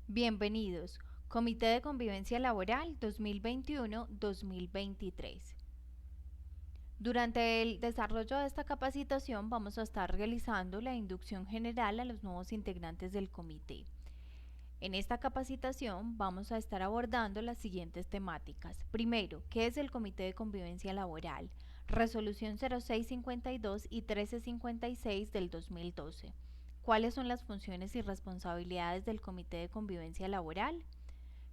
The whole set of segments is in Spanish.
Bienvenidos, Comité de Convivencia Laboral 2021-2023. Durante el desarrollo de esta capacitación vamos a estar realizando la inducción general a los nuevos integrantes del comité. En esta capacitación vamos a estar abordando las siguientes temáticas. Primero, ¿qué es el Comité de Convivencia Laboral? Resolución 0652 y 1356 del 2012. ¿Cuáles son las funciones y responsabilidades del Comité de Convivencia Laboral?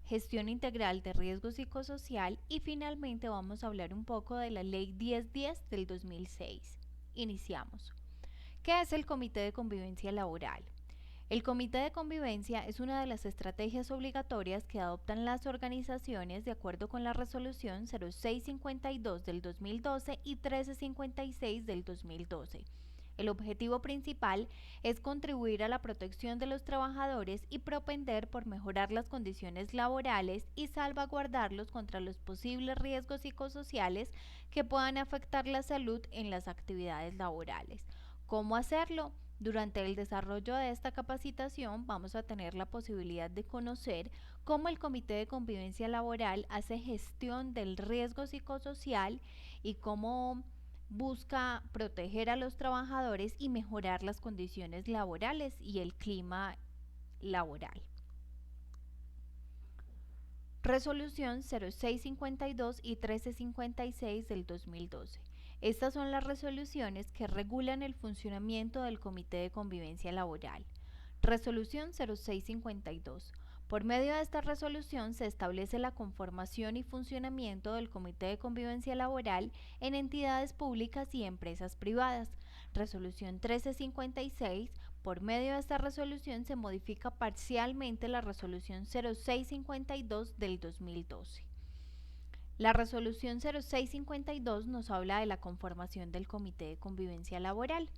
Gestión integral de riesgo psicosocial y finalmente vamos a hablar un poco de la Ley 1010 del 2006. Iniciamos. ¿Qué es el Comité de Convivencia Laboral? El Comité de Convivencia es una de las estrategias obligatorias que adoptan las organizaciones de acuerdo con la Resolución 0652 del 2012 y 1356 del 2012. El objetivo principal es contribuir a la protección de los trabajadores y propender por mejorar las condiciones laborales y salvaguardarlos contra los posibles riesgos psicosociales que puedan afectar la salud en las actividades laborales. ¿Cómo hacerlo? Durante el desarrollo de esta capacitación vamos a tener la posibilidad de conocer cómo el Comité de Convivencia Laboral hace gestión del riesgo psicosocial y cómo busca proteger a los trabajadores y mejorar las condiciones laborales y el clima laboral. Resolución 0652 y 1356 del 2012. Estas son las resoluciones que regulan el funcionamiento del Comité de Convivencia Laboral. Resolución 0652. Por medio de esta resolución se establece la conformación y funcionamiento del Comité de Convivencia Laboral en entidades públicas y empresas privadas. Resolución 1356. Por medio de esta resolución se modifica parcialmente la resolución 0652 del 2012. La resolución 0652 nos habla de la conformación del Comité de Convivencia Laboral.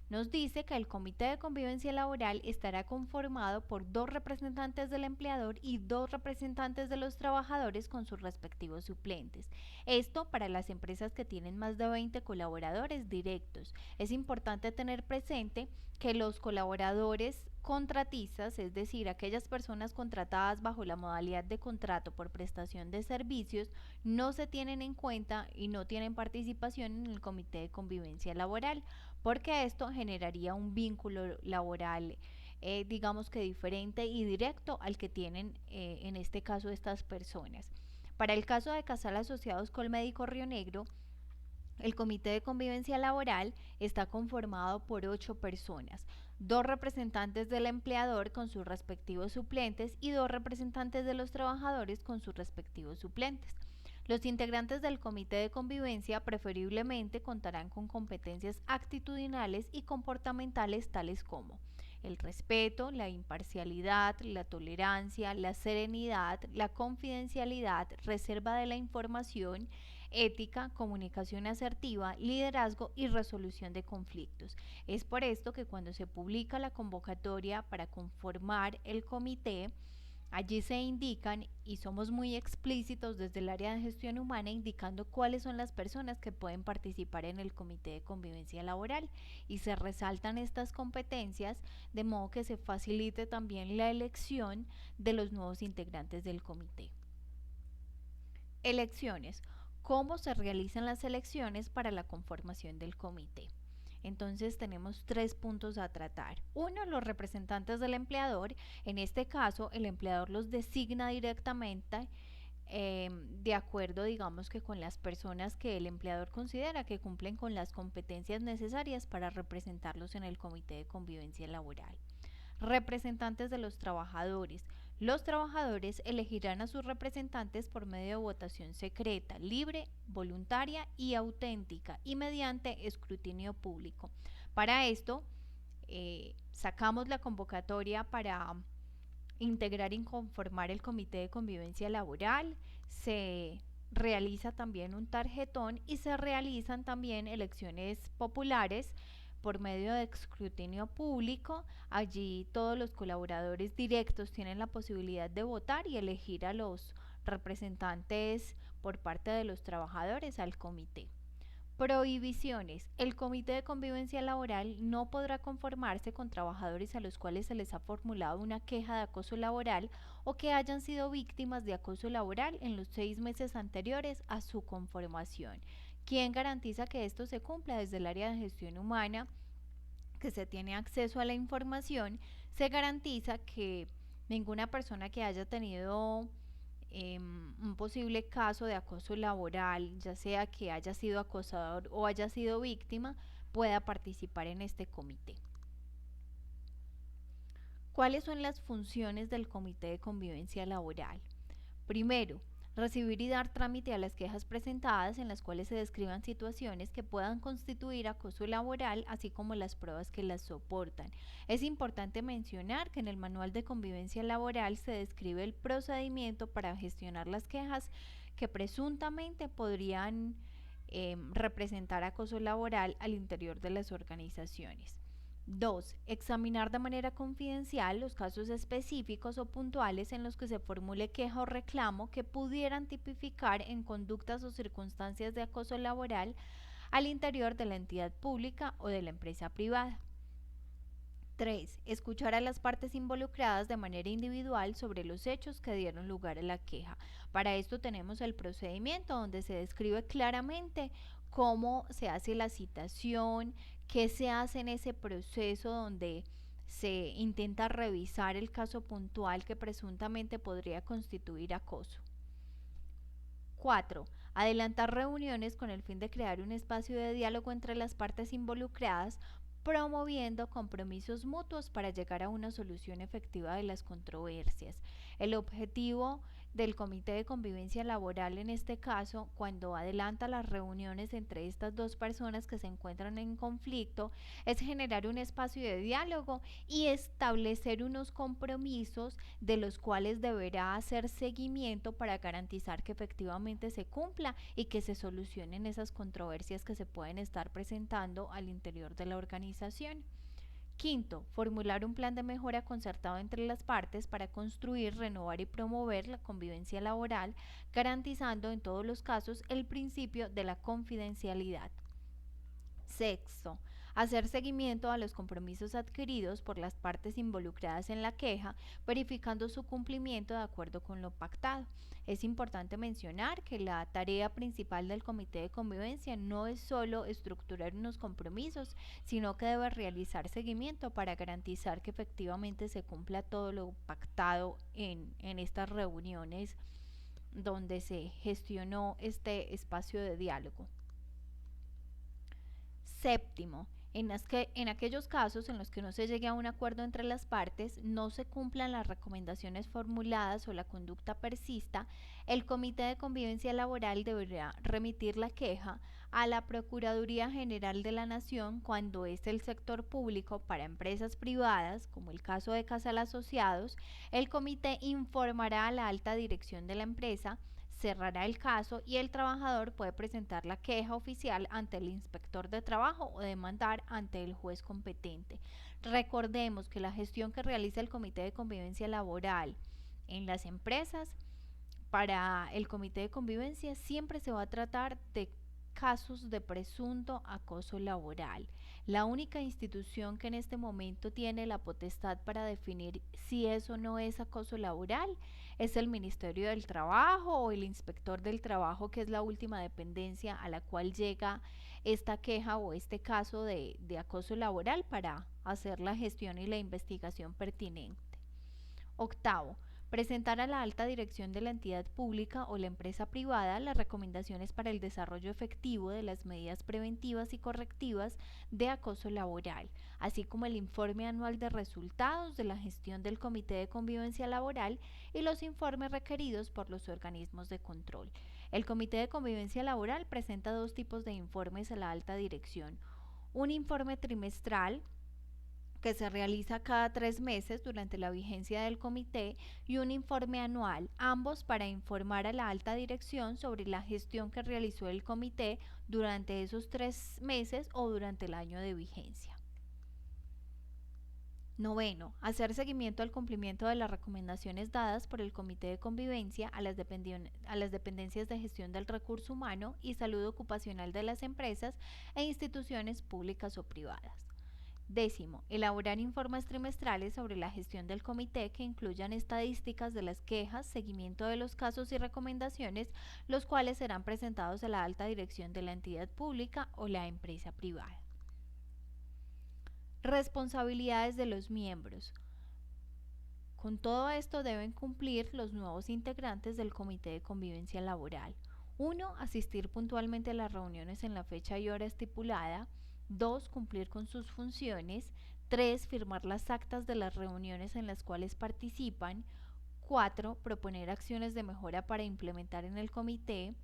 Nos dice que el Comité de Convivencia Laboral estará conformado por 2 representantes del empleador y 2 representantes de los trabajadores con sus respectivos suplentes. Esto para las empresas que tienen más de 20 colaboradores directos. Es importante tener presente que los colaboradores contratistas, es decir, aquellas personas contratadas bajo la modalidad de contrato por prestación de servicios, no se tienen en cuenta y no tienen participación en el Comité de Convivencia Laboral, porque esto generaría un vínculo laboral, digamos que diferente y directo al que tienen en este caso estas personas. Para el caso de Casal Asociados Colmédico Río Negro, el Comité de Convivencia Laboral está conformado por 8 personas, 2 representantes del empleador con sus respectivos suplentes y 2 representantes de los trabajadores con sus respectivos suplentes. Los integrantes del Comité de Convivencia preferiblemente contarán con competencias actitudinales y comportamentales tales como el respeto, la imparcialidad, la tolerancia, la serenidad, la confidencialidad, reserva de la información, ética, comunicación asertiva, liderazgo y resolución de conflictos. Es por esto que cuando se publica la convocatoria para conformar el comité, allí se indican y somos muy explícitos desde el área de gestión humana indicando cuáles son las personas que pueden participar en el Comité de Convivencia Laboral y se resaltan estas competencias de modo que se facilite también la elección de los nuevos integrantes del comité. Elecciones. ¿Cómo se realizan las elecciones para la conformación del comité? Entonces tenemos 3 puntos a tratar. Uno, los representantes del empleador. En este caso, el empleador los designa directamente de acuerdo, digamos que con las personas que el empleador considera que cumplen con las competencias necesarias para representarlos en el Comité de Convivencia Laboral. Representantes de los trabajadores. Los trabajadores elegirán a sus representantes por medio de votación secreta, libre, voluntaria y auténtica y mediante escrutinio público. Para esto, sacamos la convocatoria para integrar y conformar el Comité de Convivencia Laboral, se realiza también un tarjetón y se realizan también elecciones populares por medio de escrutinio público. Allí todos los colaboradores directos tienen la posibilidad de votar y elegir a los representantes por parte de los trabajadores al comité. Prohibiciones. El Comité de Convivencia Laboral no podrá conformarse con trabajadores a los cuales se les ha formulado una queja de acoso laboral o que hayan sido víctimas de acoso laboral en los 6 meses anteriores a su conformación. ¿Quién garantiza que esto se cumpla? Desde el área de gestión humana, que se tiene acceso a la información, se garantiza que ninguna persona que haya tenido un posible caso de acoso laboral, ya sea que haya sido acosador o haya sido víctima, pueda participar en este comité. ¿Cuáles son las funciones del Comité de Convivencia Laboral? Primero, recibir y dar trámite a las quejas presentadas en las cuales se describan situaciones que puedan constituir acoso laboral, así como las pruebas que las soportan. Es importante mencionar que en el Manual de Convivencia Laboral se describe el procedimiento para gestionar las quejas que presuntamente podrían representar acoso laboral al interior de las organizaciones. 2. Examinar de manera confidencial los casos específicos o puntuales en los que se formule queja o reclamo que pudieran tipificar en conductas o circunstancias de acoso laboral al interior de la entidad pública o de la empresa privada. 3. Escuchar a las partes involucradas de manera individual sobre los hechos que dieron lugar a la queja. Para esto tenemos el procedimiento donde se describe claramente cómo se hace la citación, qué se hace en ese proceso donde se intenta revisar el caso puntual que presuntamente podría constituir acoso. 4. Adelantar reuniones con el fin de crear un espacio de diálogo entre las partes involucradas, promoviendo compromisos mutuos para llegar a una solución efectiva de las controversias. El objetivo del Comité de Convivencia Laboral en este caso, cuando adelanta las reuniones entre estas dos personas que se encuentran en conflicto, es generar un espacio de diálogo y establecer unos compromisos de los cuales deberá hacer seguimiento para garantizar que efectivamente se cumpla y que se solucionen esas controversias que se pueden estar presentando al interior de la organización. Quinto, formular un plan de mejora concertado entre las partes para construir, renovar y promover la convivencia laboral, garantizando en todos los casos el principio de la confidencialidad. Sexto, hacer seguimiento a los compromisos adquiridos por las partes involucradas en la queja, verificando su cumplimiento de acuerdo con lo pactado. Es importante mencionar que la tarea principal del Comité de Convivencia no es solo estructurar unos compromisos, sino que debe realizar seguimiento para garantizar que efectivamente se cumpla todo lo pactado en estas reuniones donde se gestionó este espacio de diálogo. Séptimo, en aquellos casos en los que no se llegue a un acuerdo entre las partes, no se cumplan las recomendaciones formuladas o la conducta persista, el Comité de Convivencia Laboral deberá remitir la queja a la Procuraduría General de la Nación cuando es el sector público. Para empresas privadas, como el caso de Casal Asociados, el comité informará a la alta dirección de la empresa, cerrará el caso y el trabajador puede presentar la queja oficial ante el inspector de trabajo o demandar ante el juez competente. Recordemos que la gestión que realiza el Comité de Convivencia Laboral en las empresas, para el Comité de Convivencia siempre se va a tratar de casos de presunto acoso laboral. La única institución que en este momento tiene la potestad para definir si eso no es acoso laboral es el Ministerio del Trabajo o el Inspector del Trabajo, que es la última dependencia a la cual llega esta queja o este caso de acoso laboral para hacer la gestión y la investigación pertinente. Octavo, presentar a la alta dirección de la entidad pública o la empresa privada las recomendaciones para el desarrollo efectivo de las medidas preventivas y correctivas de acoso laboral, así como el informe anual de resultados de la gestión del Comité de Convivencia Laboral y los informes requeridos por los organismos de control. El Comité de Convivencia Laboral presenta dos tipos de informes a la alta dirección: un informe trimestral que se realiza cada 3 meses durante la vigencia del comité, y un informe anual, ambos para informar a la alta dirección sobre la gestión que realizó el comité durante esos 3 meses o durante el año de vigencia. Noveno, hacer seguimiento al cumplimiento de las recomendaciones dadas por el Comité de Convivencia a las dependencias de gestión del recurso humano y salud ocupacional de las empresas e instituciones públicas o privadas. Décimo, elaborar informes trimestrales sobre la gestión del comité que incluyan estadísticas de las quejas, seguimiento de los casos y recomendaciones, los cuales serán presentados a la alta dirección de la entidad pública o la empresa privada. Responsabilidades de los miembros. Con todo esto deben cumplir los nuevos integrantes del Comité de Convivencia Laboral. 1. Asistir puntualmente a las reuniones en la fecha y hora estipulada. 2. Cumplir con sus funciones. 3. Firmar las actas de las reuniones en las cuales participan. 4. Proponer acciones de mejora para implementar en el comité.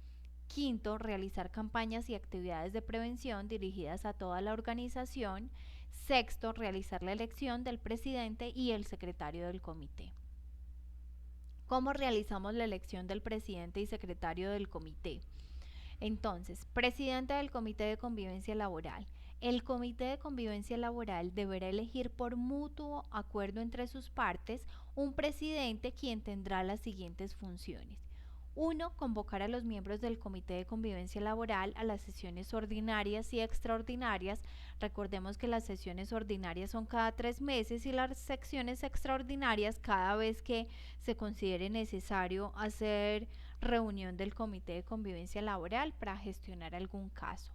5. Realizar campañas y actividades de prevención dirigidas a toda la organización. 6. Realizar la elección del presidente y el secretario del comité. ¿Cómo realizamos la elección del presidente y secretario del comité? Entonces, presidente del Comité de Convivencia Laboral. El Comité de Convivencia Laboral deberá elegir por mutuo acuerdo entre sus partes un presidente quien tendrá las siguientes funciones. 1. Convocar a los miembros del Comité de Convivencia Laboral a las sesiones ordinarias y extraordinarias. Recordemos que las sesiones ordinarias son cada 3 meses y las secciones extraordinarias cada vez que se considere necesario hacer reunión del Comité de Convivencia Laboral para gestionar algún caso.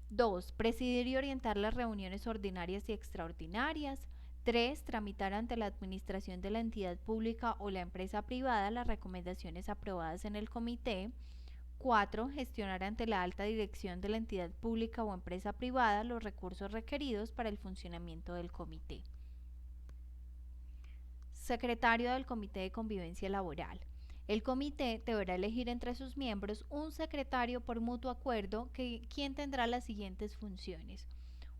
2. Presidir y orientar las reuniones ordinarias y extraordinarias. 3. Tramitar ante la administración de la entidad pública o la empresa privada las recomendaciones aprobadas en el comité. 4. Gestionar ante la alta dirección de la entidad pública o empresa privada los recursos requeridos para el funcionamiento del comité. Secretario del Comité de Convivencia Laboral. El comité deberá elegir entre sus miembros un secretario por mutuo acuerdo quien tendrá las siguientes funciones.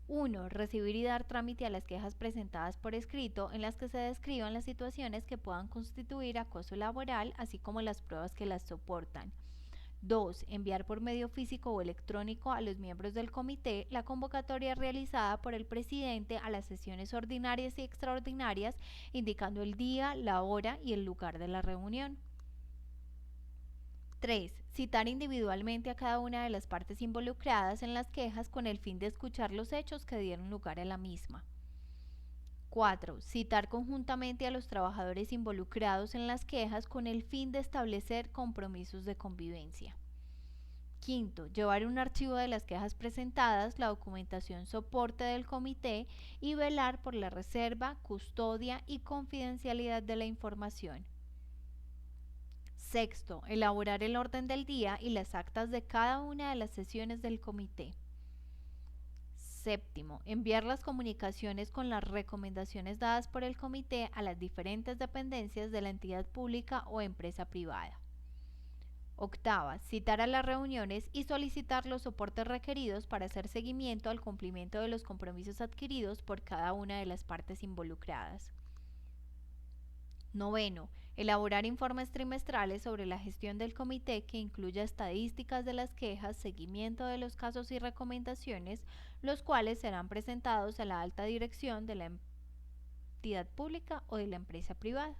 1. Recibir y dar trámite a las quejas presentadas por escrito en las que se describan las situaciones que puedan constituir acoso laboral, así como las pruebas que las soportan. 2. Enviar por medio físico o electrónico a los miembros del comité la convocatoria realizada por el presidente a las sesiones ordinarias y extraordinarias, indicando el día, la hora y el lugar de la reunión. 3. Citar individualmente a cada una de las partes involucradas en las quejas con el fin de escuchar los hechos que dieron lugar a la misma. 4. Citar conjuntamente a los trabajadores involucrados en las quejas con el fin de establecer compromisos de convivencia. 5. Llevar un archivo de las quejas presentadas, la documentación soporte del comité y velar por la reserva, custodia y confidencialidad de la información. 6. Elaborar el orden del día y las actas de cada una de las sesiones del comité. 7. Enviar las comunicaciones con las recomendaciones dadas por el comité a las diferentes dependencias de la entidad pública o empresa privada. 8. Citar a las reuniones y solicitar los soportes requeridos para hacer seguimiento al cumplimiento de los compromisos adquiridos por cada una de las partes involucradas. 9. Elaborar informes trimestrales sobre la gestión del comité que incluya estadísticas de las quejas, seguimiento de los casos y recomendaciones, los cuales serán presentados a la alta dirección de la entidad pública o de la empresa privada.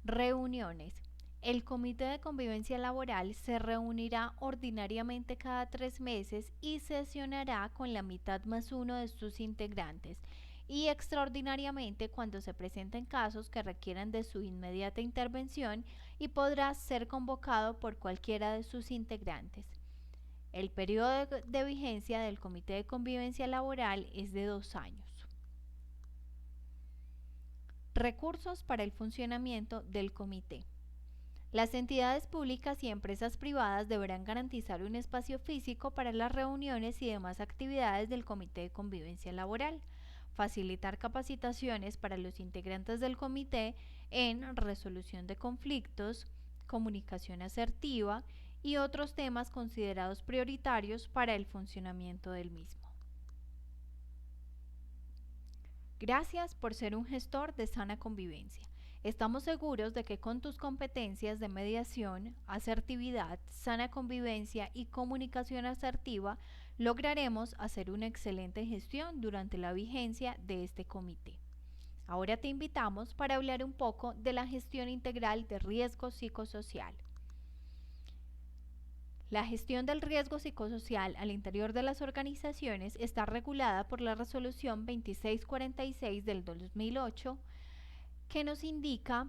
Reuniones. El Comité de Convivencia Laboral se reunirá ordinariamente cada 3 meses y sesionará con la mitad más uno de sus integrantes, y extraordinariamente cuando se presenten casos que requieran de su inmediata intervención y podrá ser convocado por cualquiera de sus integrantes. El periodo de vigencia del Comité de Convivencia Laboral es de 2 años. Recursos para el funcionamiento del comité. Las entidades públicas y empresas privadas deberán garantizar un espacio físico para las reuniones y demás actividades del Comité de Convivencia Laboral, facilitar capacitaciones para los integrantes del comité en resolución de conflictos, comunicación asertiva y otros temas considerados prioritarios para el funcionamiento del mismo. Gracias por ser un gestor de sana convivencia. Estamos seguros de que con tus competencias de mediación, asertividad, sana convivencia y comunicación asertiva, lograremos hacer una excelente gestión durante la vigencia de este comité. Ahora te invitamos para hablar un poco de la gestión integral de riesgo psicosocial. La gestión del riesgo psicosocial al interior de las organizaciones está regulada por la Resolución 2646 del 2008, que nos indica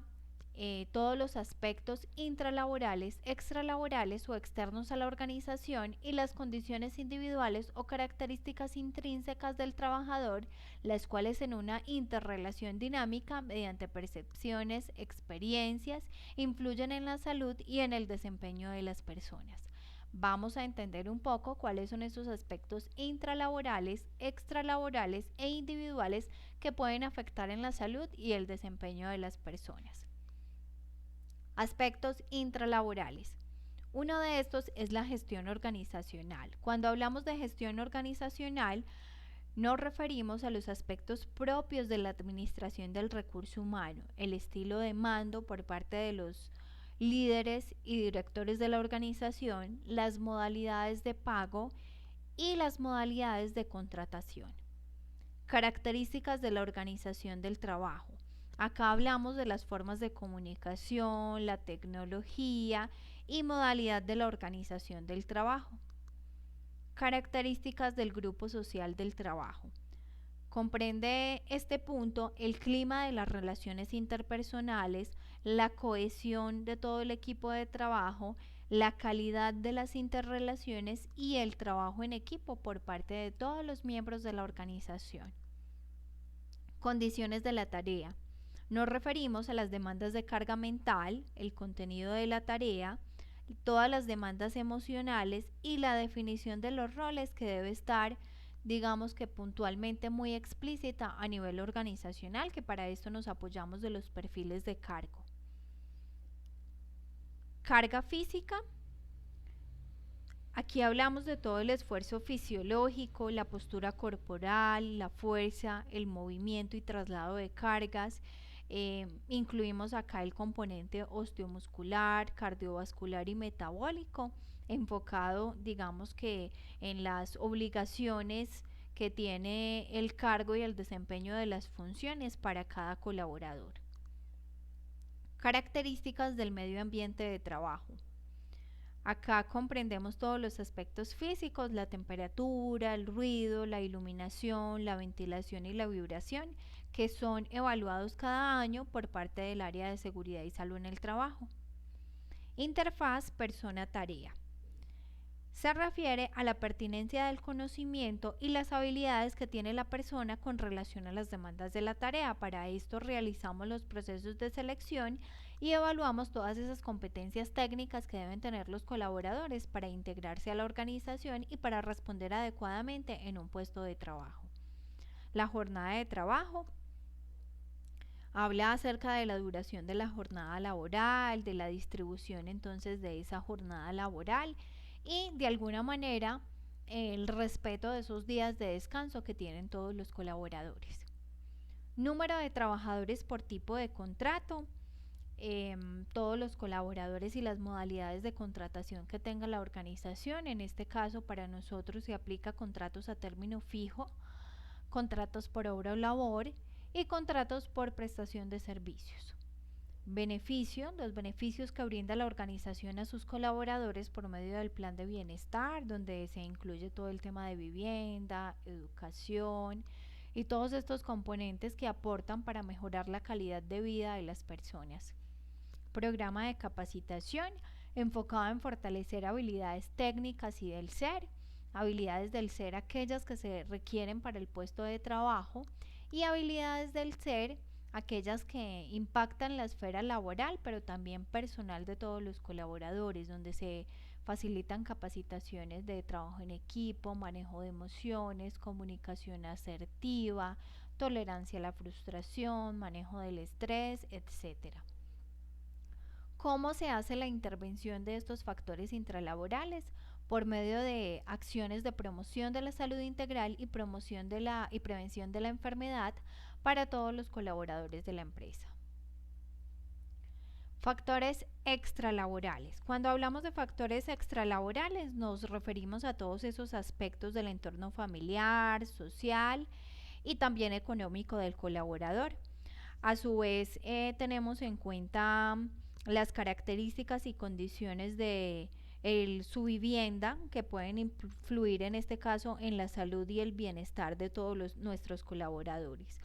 todos los aspectos intralaborales, extralaborales o externos a la organización y las condiciones individuales o características intrínsecas del trabajador, las cuales en una interrelación dinámica mediante percepciones, experiencias, influyen en la salud y en el desempeño de las personas. Vamos a entender un poco cuáles son esos aspectos intralaborales, extralaborales e individuales que pueden afectar en la salud y el desempeño de las personas. Aspectos intralaborales. Uno de estos es la gestión organizacional. Cuando hablamos de gestión organizacional, nos referimos a los aspectos propios de la administración del recurso humano, el estilo de mando por parte de los líderes y directores de la organización, las modalidades de pago y las modalidades de contratación. Características de la organización del trabajo. Acá hablamos de las formas de comunicación, la tecnología y modalidad de la organización del trabajo. Características del grupo social del trabajo. Comprende este punto el clima de las relaciones interpersonales, la cohesión de todo el equipo de trabajo, la calidad de las interrelaciones y el trabajo en equipo por parte de todos los miembros de la organización. Condiciones de la tarea. Nos referimos a las demandas de carga mental, el contenido de la tarea, todas las demandas emocionales y la definición de los roles que debe estar, digamos que puntualmente muy explícita a nivel organizacional, que para esto nos apoyamos de los perfiles de cargo. Carga física. Aquí hablamos de todo el esfuerzo fisiológico, la postura corporal, la fuerza, el movimiento y traslado de cargas. Incluimos acá el componente osteomuscular, cardiovascular y metabólico, enfocado, digamos que en las obligaciones que tiene el cargo y el desempeño de las funciones para cada colaborador. Características del medio ambiente de trabajo. Acá comprendemos todos los aspectos físicos, la temperatura, el ruido, la iluminación, la ventilación y la vibración, que son evaluados cada año por parte del área de seguridad y salud en el trabajo. Interfaz persona-tarea. Se refiere a la pertinencia del conocimiento y las habilidades que tiene la persona con relación a las demandas de la tarea. Para esto realizamos los procesos de selección y evaluamos todas esas competencias técnicas que deben tener los colaboradores para integrarse a la organización y para responder adecuadamente en un puesto de trabajo. La jornada de trabajo habla acerca de la duración de la jornada laboral, de la distribución entonces de esa jornada laboral y de alguna manera el respeto de esos días de descanso que tienen todos los colaboradores. Número de trabajadores por tipo de contrato. Todos los colaboradores y las modalidades de contratación que tenga la organización. En este caso para nosotros se aplica contratos a término fijo, contratos por obra o labor y contratos por prestación de servicios. Beneficio, los beneficios que brinda la organización a sus colaboradores por medio del plan de bienestar, donde se incluye todo el tema de vivienda, educación y todos estos componentes que aportan para mejorar la calidad de vida de las personas. Programa de capacitación enfocado en fortalecer habilidades técnicas y del ser, habilidades del ser aquellas que se requieren para el puesto de trabajo y habilidades del ser aquellas que impactan la esfera laboral pero también personal de todos los colaboradores, donde se facilitan capacitaciones de trabajo en equipo, manejo de emociones, comunicación asertiva, tolerancia a la frustración, manejo del estrés, etc. ¿Cómo se hace la intervención de estos factores intralaborales? Por medio de acciones de promoción de la salud integral y promoción de y prevención de la enfermedad para todos los colaboradores de la empresa. Factores extralaborales. Cuando hablamos de factores extralaborales nos referimos a todos esos aspectos del entorno familiar, social y también económico del colaborador. A su vez, tenemos en cuenta las características y condiciones de su vivienda que pueden influir en este caso en la salud y el bienestar de todos nuestros colaboradores.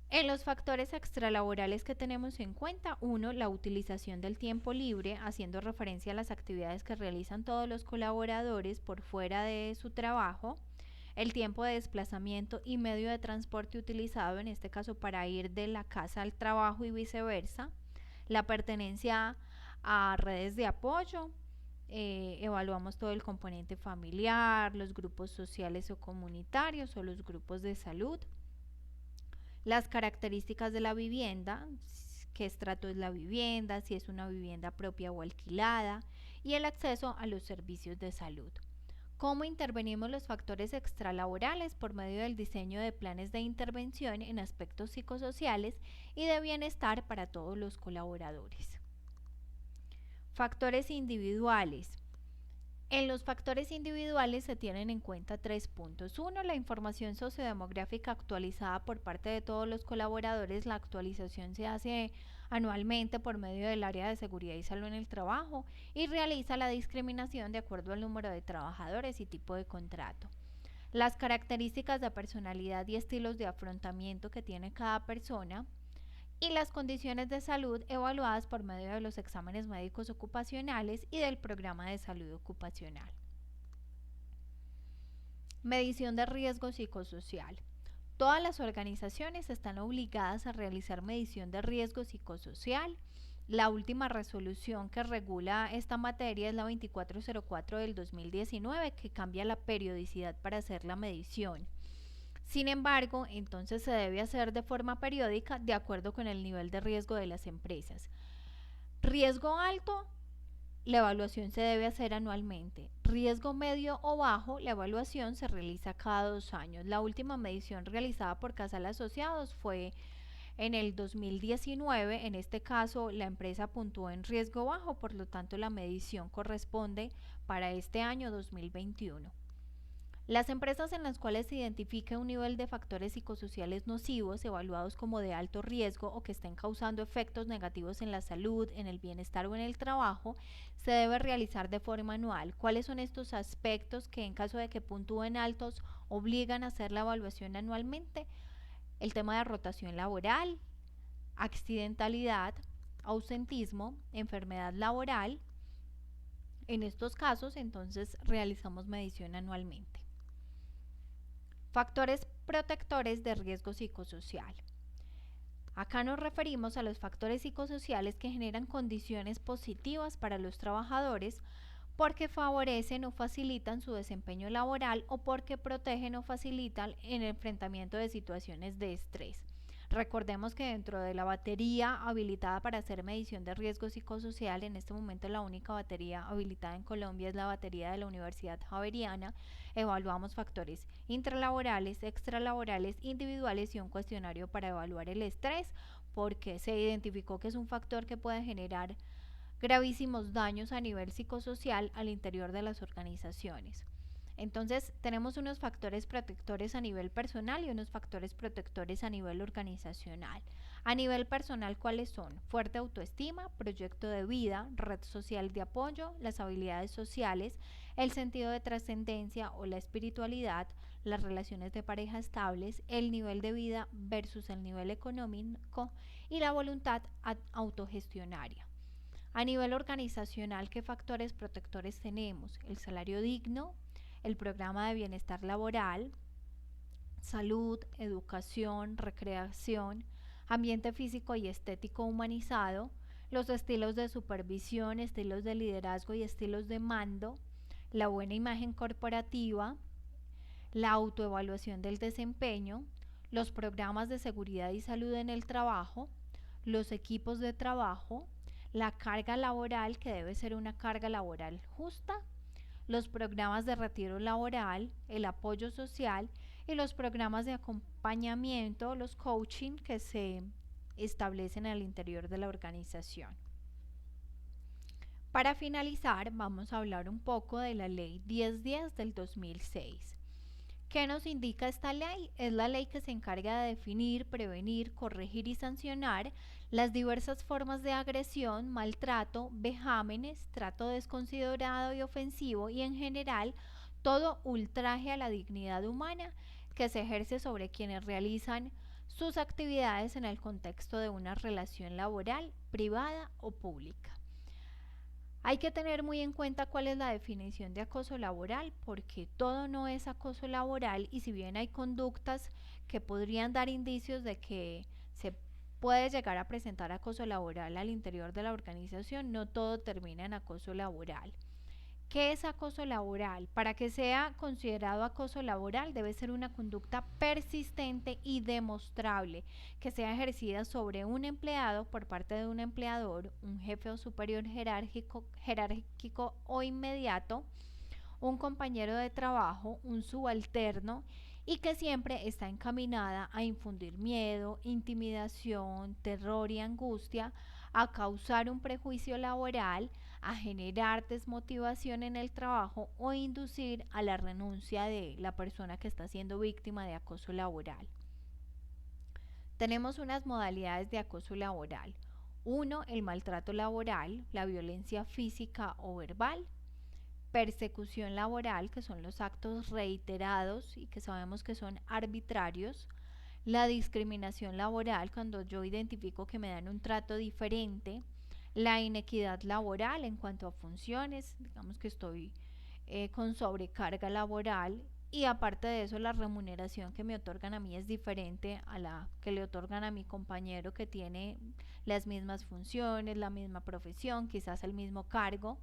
En los factores extralaborales que tenemos en cuenta, uno, la utilización del tiempo libre, haciendo referencia a las actividades que realizan todos los colaboradores por fuera de su trabajo, el tiempo de desplazamiento y medio de transporte utilizado, en este caso para ir de la casa al trabajo y viceversa, la pertenencia a redes de apoyo, evaluamos todo el componente familiar, los grupos sociales o comunitarios o los grupos de salud, las características de la vivienda, qué estrato es la vivienda, si es una vivienda propia o alquilada, y el acceso a los servicios de salud. ¿Cómo intervenimos los factores extralaborales? Por medio del diseño de planes de intervención en aspectos psicosociales y de bienestar para todos los colaboradores. Factores individuales. En los factores individuales se tienen en cuenta 3 puntos. 1. La información sociodemográfica actualizada por parte de todos los colaboradores. La actualización se hace anualmente por medio del área de seguridad y salud en el trabajo y realiza la discriminación de acuerdo al número de trabajadores y tipo de contrato. Las características de personalidad y estilos de afrontamiento que tiene cada persona y las condiciones de salud evaluadas por medio de los exámenes médicos ocupacionales y del programa de salud ocupacional. Medición de riesgo psicosocial. Todas las organizaciones están obligadas a realizar medición de riesgo psicosocial. La última resolución que regula esta materia es la 2404 del 2019, que cambia la periodicidad para hacer la medición. Sin embargo, entonces se debe hacer de forma periódica de acuerdo con el nivel de riesgo de las empresas. Riesgo alto, la evaluación se debe hacer anualmente. Riesgo medio o bajo, la evaluación se realiza cada 2 años. La última medición realizada por Casal Asociados fue en el 2019. En este caso, la empresa puntuó en riesgo bajo, por lo tanto la medición corresponde para este año 2021. Las empresas en las cuales se identifique un nivel de factores psicosociales nocivos evaluados como de alto riesgo o que estén causando efectos negativos en la salud, en el bienestar o en el trabajo, se debe realizar de forma anual. ¿Cuáles son estos aspectos que en caso de que puntúen altos obligan a hacer la evaluación anualmente? El tema de rotación laboral, accidentalidad, ausentismo, enfermedad laboral. En estos casos entonces realizamos medición anualmente. Factores protectores de riesgo psicosocial. Acá nos referimos a los factores psicosociales que generan condiciones positivas para los trabajadores porque favorecen o facilitan su desempeño laboral o porque protegen o facilitan el enfrentamiento de situaciones de estrés. Recordemos que dentro de la batería habilitada para hacer medición de riesgo psicosocial, en este momento la única batería habilitada en Colombia es la batería de la Universidad Javeriana. Evaluamos factores intralaborales, extralaborales, individuales y un cuestionario para evaluar el estrés, porque se identificó que es un factor que puede generar gravísimos daños a nivel psicosocial al interior de las organizaciones. Entonces tenemos unos factores protectores a nivel personal y unos factores protectores a nivel organizacional. A nivel personal, ¿cuáles son? Fuerte autoestima, proyecto de vida, red social de apoyo, las habilidades sociales, el sentido de trascendencia o la espiritualidad, las relaciones de pareja estables, el nivel de vida versus el nivel económico y la voluntad autogestionaria. A nivel organizacional, ¿qué factores protectores tenemos? El salario digno, el programa de bienestar laboral, salud, educación, recreación, ambiente físico y estético humanizado, los estilos de supervisión, estilos de liderazgo y estilos de mando, la buena imagen corporativa, la autoevaluación del desempeño, los programas de seguridad y salud en el trabajo, los equipos de trabajo, la carga laboral, que debe ser una carga laboral justa, los programas de retiro laboral, el apoyo social y los programas de acompañamiento, los coaching que se establecen al interior de la organización. Para finalizar, vamos a hablar un poco de la Ley 1010 del 2006. ¿Qué nos indica esta ley? Es la ley que se encarga de definir, prevenir, corregir y sancionar las diversas formas de agresión, maltrato, vejámenes, trato desconsiderado y ofensivo y en general todo ultraje a la dignidad humana que se ejerce sobre quienes realizan sus actividades en el contexto de una relación laboral, privada o pública. Hay que tener muy en cuenta cuál es la definición de acoso laboral, porque todo no es acoso laboral y si bien hay conductas que podrían dar indicios de que se puede llegar a presentar acoso laboral al interior de la organización, no todo termina en acoso laboral. ¿Qué es acoso laboral? Para que sea considerado acoso laboral debe ser una conducta persistente y demostrable que sea ejercida sobre un empleado por parte de un empleador, un jefe o superior jerárquico o inmediato, un compañero de trabajo, un subalterno y que siempre está encaminada a infundir miedo, intimidación, terror y angustia, a causar un prejuicio laboral, a generar desmotivación en el trabajo o inducir a la renuncia de la persona que está siendo víctima de acoso laboral. Tenemos unas modalidades de acoso laboral. 1. El maltrato laboral, la violencia física o verbal. Persecución laboral, que son los actos reiterados y que sabemos que son arbitrarios. La discriminación laboral, cuando yo identifico que me dan un trato diferente. La inequidad laboral en cuanto a funciones, digamos que estoy con sobrecarga laboral y aparte de eso la remuneración que me otorgan a mí es diferente a la que le otorgan a mi compañero que tiene las mismas funciones, la misma profesión, quizás el mismo cargo.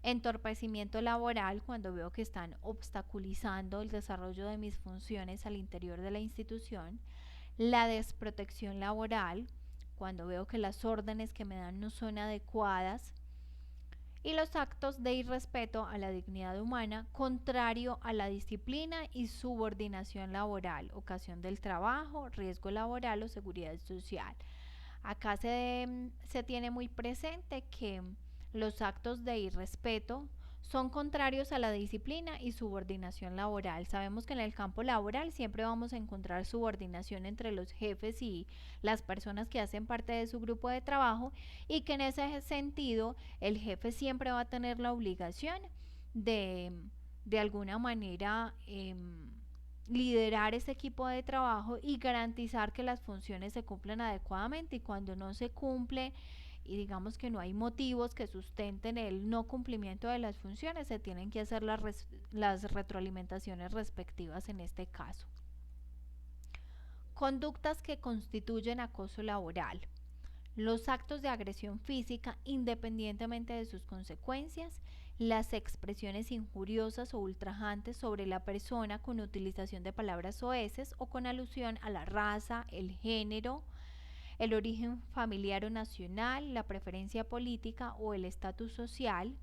Entorpecimiento laboral, cuando veo que están obstaculizando el desarrollo de mis funciones al interior de la institución. La desprotección laboral, cuando veo que las órdenes que me dan no son adecuadas. Y los actos de irrespeto a la dignidad humana, contrario a la disciplina y subordinación laboral, ocasión del trabajo, riesgo laboral o seguridad social. Acá se tiene muy presente que los actos de irrespeto son contrarios a la disciplina y subordinación laboral. Sabemos que en el campo laboral siempre vamos a encontrar subordinación entre los jefes y las personas que hacen parte de su grupo de trabajo y que en ese sentido el jefe siempre va a tener la obligación de alguna manera liderar ese equipo de trabajo y garantizar que las funciones se cumplan adecuadamente y cuando no se cumple y digamos que no hay motivos que sustenten el no cumplimiento de las funciones, se tienen que hacer las retroalimentaciones respectivas en este caso. Conductas que constituyen acoso laboral. Los actos de agresión física independientemente de sus consecuencias, las expresiones injuriosas o ultrajantes sobre la persona con utilización de palabras soeces o con alusión a la raza, el género, el origen familiar o nacional, la preferencia política o el estatus social,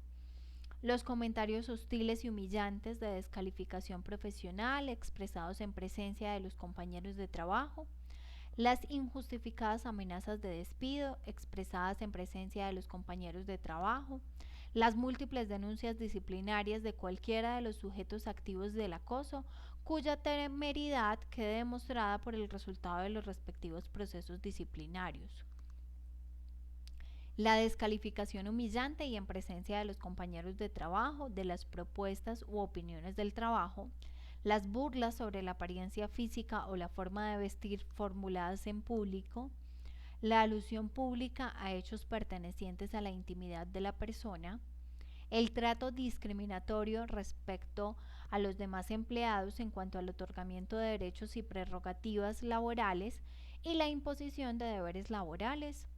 los comentarios hostiles y humillantes de descalificación profesional expresados en presencia de los compañeros de trabajo, las injustificadas amenazas de despido expresadas en presencia de los compañeros de trabajo, las múltiples denuncias disciplinarias de cualquiera de los sujetos activos del acoso, cuya temeridad quede demostrada por el resultado de los respectivos procesos disciplinarios. La descalificación humillante y en presencia de los compañeros de trabajo de las propuestas u opiniones del trabajo, las burlas sobre la apariencia física o la forma de vestir formuladas en público, la alusión pública a hechos pertenecientes a la intimidad de la persona, el trato discriminatorio respecto a los demás empleados en cuanto al otorgamiento de derechos y prerrogativas laborales y la imposición de deberes laborales,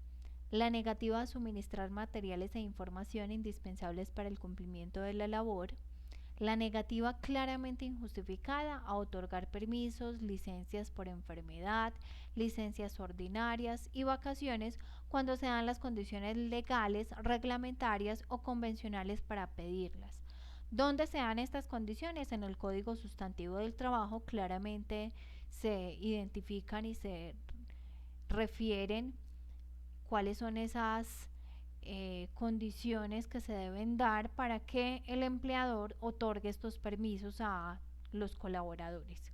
la negativa a suministrar materiales e información indispensables para el cumplimiento de la labor, la negativa claramente injustificada a otorgar permisos, licencias por enfermedad, licencias ordinarias y vacaciones cuando se dan las condiciones legales, reglamentarias o convencionales para pedirlas. ¿Dónde se dan estas condiciones? En el Código Sustantivo del Trabajo claramente se identifican y se refieren cuáles son esas condiciones que se deben dar para que el empleador otorgue estos permisos a los colaboradores.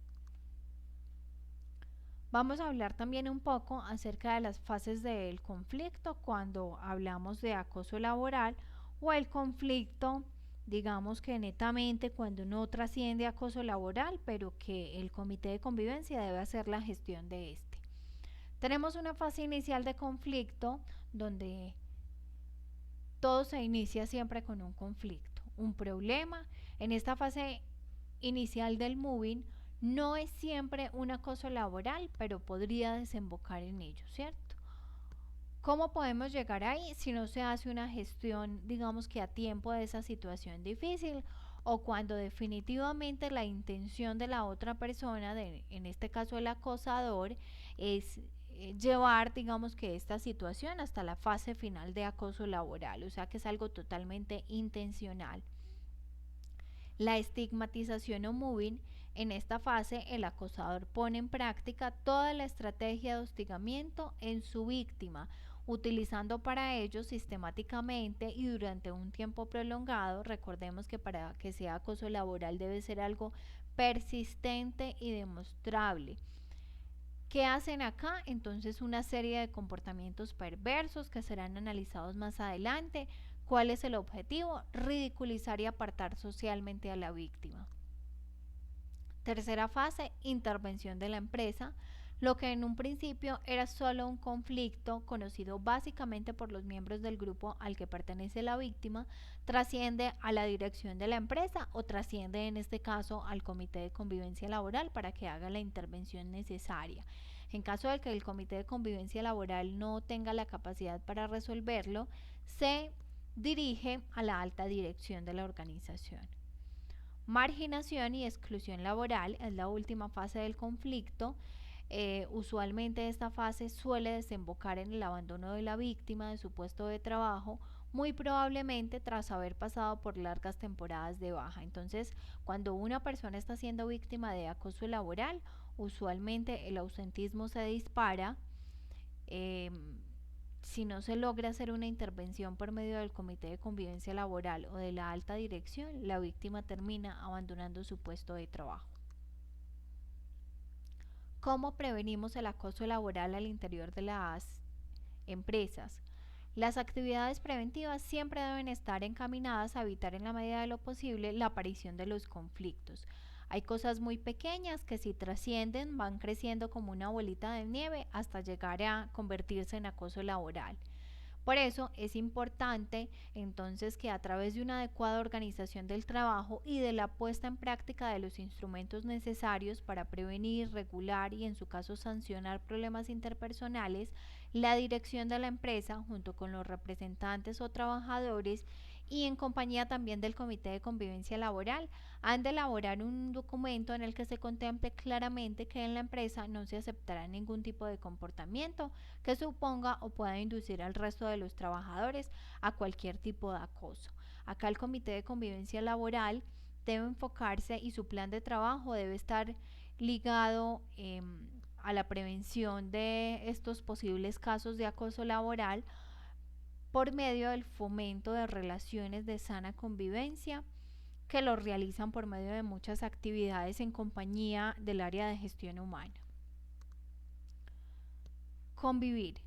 Vamos a hablar también un poco acerca de las fases del conflicto cuando hablamos de acoso laboral o el conflicto, digamos que netamente cuando no trasciende acoso laboral, pero que el comité de convivencia debe hacer la gestión de este. Tenemos una fase inicial de conflicto donde todo se inicia siempre con un conflicto, un problema. En esta fase inicial del moving no es siempre un acoso laboral, pero podría desembocar en ello, ¿cierto? ¿Cómo podemos llegar ahí si no se hace una gestión, digamos que a tiempo de esa situación difícil o cuando definitivamente la intención de la otra persona, en este caso el acosador, es llevar, digamos que esta situación hasta la fase final de acoso laboral, o sea que es algo totalmente intencional? La estigmatización o moving. En esta fase, el acosador pone en práctica toda la estrategia de hostigamiento en su víctima, utilizando para ello sistemáticamente y durante un tiempo prolongado. Recordemos que para que sea acoso laboral debe ser algo persistente y demostrable. ¿Qué hacen acá? Entonces una serie de comportamientos perversos que serán analizados más adelante. ¿Cuál es el objetivo? Ridiculizar y apartar socialmente a la víctima. Tercera fase, intervención de la empresa. Lo que en un principio era solo un conflicto conocido básicamente por los miembros del grupo al que pertenece la víctima, trasciende a la dirección de la empresa o trasciende en este caso al comité de convivencia laboral para que haga la intervención necesaria. En caso de que el comité de convivencia laboral no tenga la capacidad para resolverlo, se dirige a la alta dirección de la organización. Marginación y exclusión laboral es la última fase del conflicto. Usualmente esta fase suele desembocar en el abandono de la víctima de su puesto de trabajo, muy probablemente tras haber pasado por largas temporadas de baja. Entonces, cuando una persona está siendo víctima de acoso laboral, usualmente el ausentismo se dispara. Si no se logra hacer una intervención por medio del comité de convivencia laboral o de la alta dirección, la víctima termina abandonando su puesto de trabajo. ¿Cómo prevenimos el acoso laboral al interior de las empresas? Las actividades preventivas siempre deben estar encaminadas a evitar en la medida de lo posible la aparición de los conflictos. Hay cosas muy pequeñas que si trascienden van creciendo como una bolita de nieve hasta llegar a convertirse en acoso laboral. Por eso es importante entonces que a través de una adecuada organización del trabajo y de la puesta en práctica de los instrumentos necesarios para prevenir, regular y en su caso sancionar problemas interpersonales, la dirección de la empresa junto con los representantes o trabajadores y en compañía también del comité de convivencia laboral han de elaborar un documento en el que se contemple claramente que en la empresa no se aceptará ningún tipo de comportamiento que suponga o pueda inducir al resto de los trabajadores a cualquier tipo de acoso. Acá el comité de convivencia laboral debe enfocarse y su plan de trabajo debe estar ligado a la prevención de estos posibles casos de acoso laboral por medio del fomento de relaciones de sana convivencia que lo realizan por medio de muchas actividades en compañía del área de gestión humana. Convivir.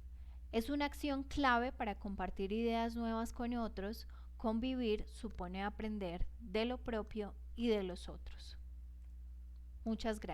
Es una acción clave para compartir ideas nuevas con otros. Convivir supone aprender de lo propio y de los otros. Muchas gracias.